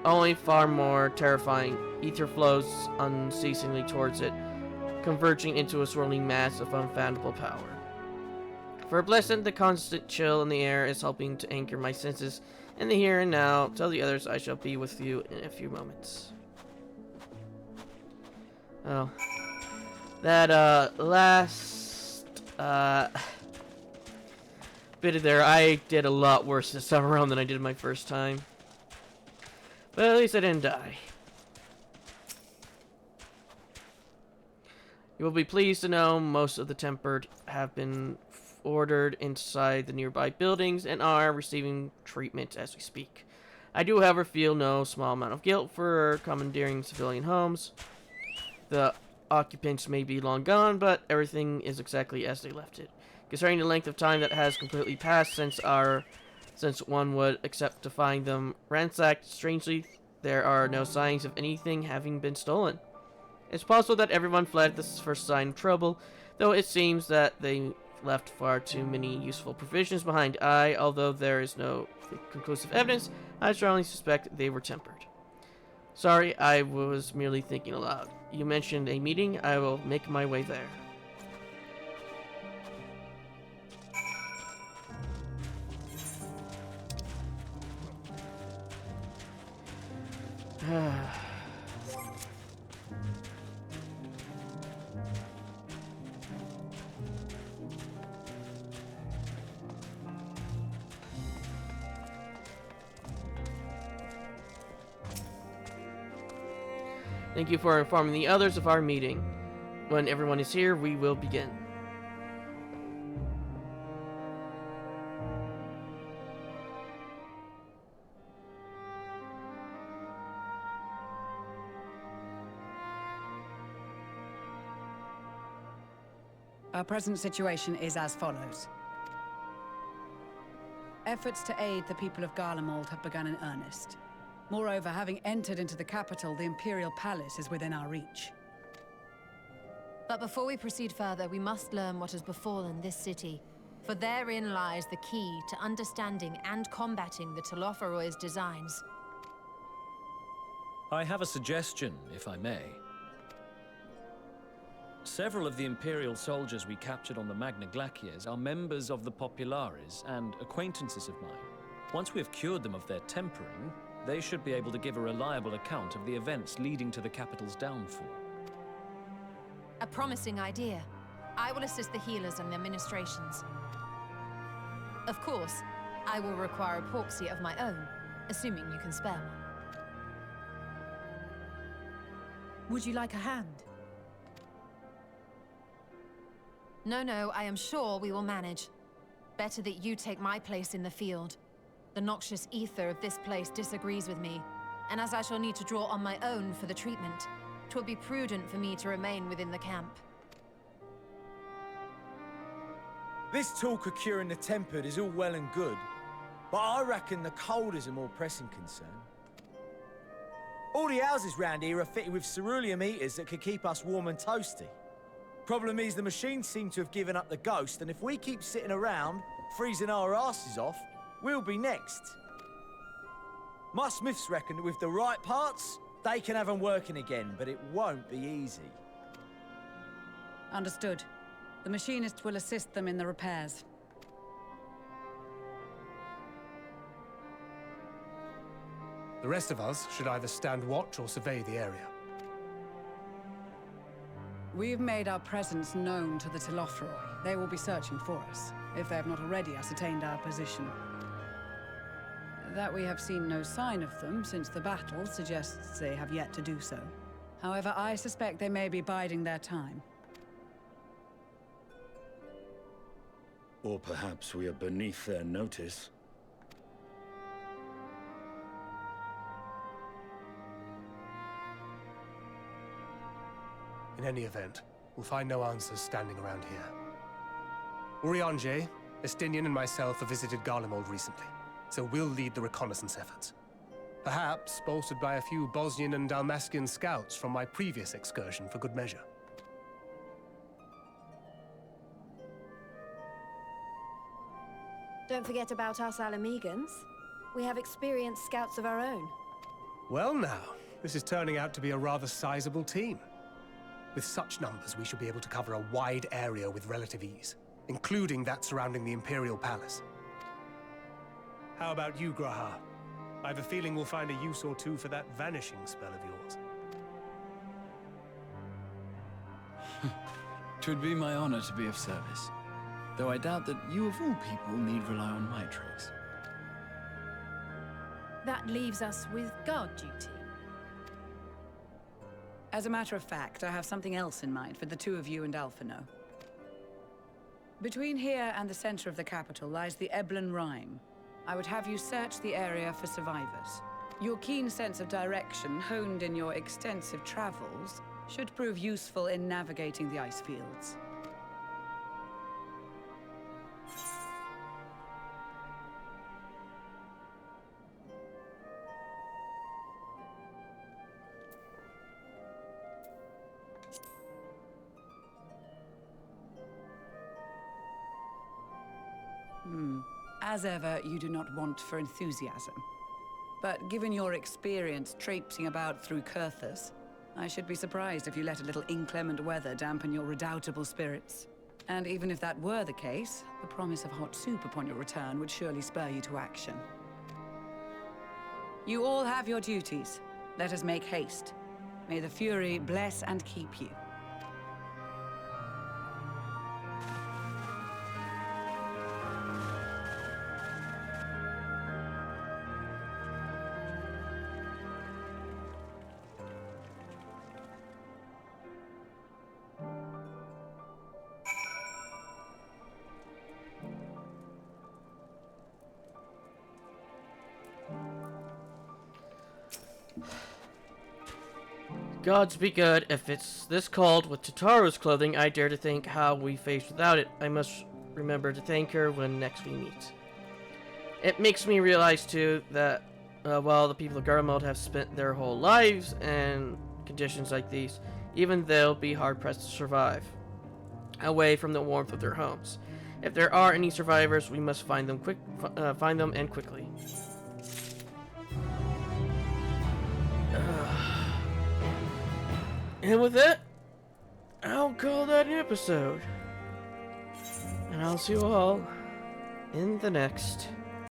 only far more terrifying. Ether flows unceasingly towards it, converging into a swirling mass of unfathomable power. For a blessing, the constant chill in the air is helping to anchor my senses in the here and now. Tell the others I shall be with you in a few moments. Oh. That, last, bit of there, I did a lot worse this time around than I did my first time. But at least I didn't die. You will be pleased to know most of the tempered have been ordered inside the nearby buildings and are receiving treatment as we speak. I do, however, feel no small amount of guilt for commandeering civilian homes. The occupants may be long gone, but everything is exactly as they left it. Considering the length of time that has completely passed since one would accept to find them ransacked, strangely, there are no signs of anything having been stolen. It's possible that everyone fled at this first sign of trouble, though it seems that they left far too many useful provisions behind. Although there is no conclusive evidence, I strongly suspect they were tempered. Sorry, I was merely thinking aloud. You mentioned a meeting. I will make my way there. Thank you for informing the others of our meeting. When everyone is here, we will begin.
Our present situation is as follows. Efforts to aid the people of Garlemald have begun in earnest. Moreover, having entered into the capital, the Imperial Palace is within our reach.
But before we proceed further, we must learn what has befallen this city. For therein lies the key to understanding and combating the Telophoroid's designs.
I have a suggestion, if I may. Several of the Imperial soldiers we captured on the Magna Glaciers are members of the Populares and acquaintances of mine. Once we have cured them of their tempering, they should be able to give a reliable account of the events leading to the capital's downfall.
A promising idea. I will assist the healers and their ministrations. Of course, I will require a proxy of my own, assuming you can spare one.
Would you like a hand?
No, I am sure we will manage. Better that you take my place in the field. The noxious ether of this place disagrees with me, and as I shall need to draw on my own for the treatment, 'twill be prudent for me to remain within the camp.
This talk of curing the tempered is all well and good, but I reckon the cold is a more pressing concern. All the houses round here are fitted with ceruleum heaters that could keep us warm and toasty. Problem is, the machines seem to have given up the ghost, and if we keep sitting around, freezing our asses off, we'll be next. My smiths reckon that with the right parts, they can have them working again, but it won't be easy.
Understood. The machinist will assist them in the repairs.
The rest of us should either stand watch or survey the area.
We've made our presence known to the Telophoroi. They will be searching for us, if they have not already ascertained our position. That we have seen no sign of them since the battle suggests they have yet to do so. However, I suspect they may be biding their time.
Or perhaps we are beneath their notice.
In any event, we'll find no answers standing around here. Urianger, Estinian and myself have visited Garlemald recently, so we'll lead the reconnaissance efforts. Perhaps bolstered by a few Bosnian and Dalmatian scouts from my previous excursion for good measure.
Don't forget about us Alamegans. We have experienced scouts of our own.
Well now, this is turning out to be a rather sizable team. With such numbers, we should be able to cover a wide area with relative ease, including that surrounding the Imperial Palace. How about you, Graha? I have a feeling we'll find a use or two for that vanishing spell of yours.
'Twould be my honor to be of service, though I doubt that you of all people need rely on my tricks.
That leaves us with guard duty.
As a matter of fact, I have something else in mind for the two of you and Alphino. Between here and the center of the capital lies the Levelin Rime. I would have you search the area for survivors. Your keen sense of direction, honed in your extensive travels, should prove useful in navigating the ice fields. As ever, you do not want for enthusiasm. But given your experience traipsing about through Kurthus, I should be surprised if you let a little inclement weather dampen your redoubtable spirits. And even if that were the case, the promise of hot soup upon your return would surely spur you to action. You all have your duties. Let us make haste. May the Fury bless and keep you.
Gods be good, if it's this cold with Tataru's clothing, I dare to think how we faced without it. I must remember to thank her when next we meet. It makes me realize, too, that while the people of Garlemald have spent their whole lives in conditions like these, even they'll be hard-pressed to survive, away from the warmth of their homes. If there are any survivors, we must find them and quickly. And with that, I'll call that an episode. And I'll see you all in the next.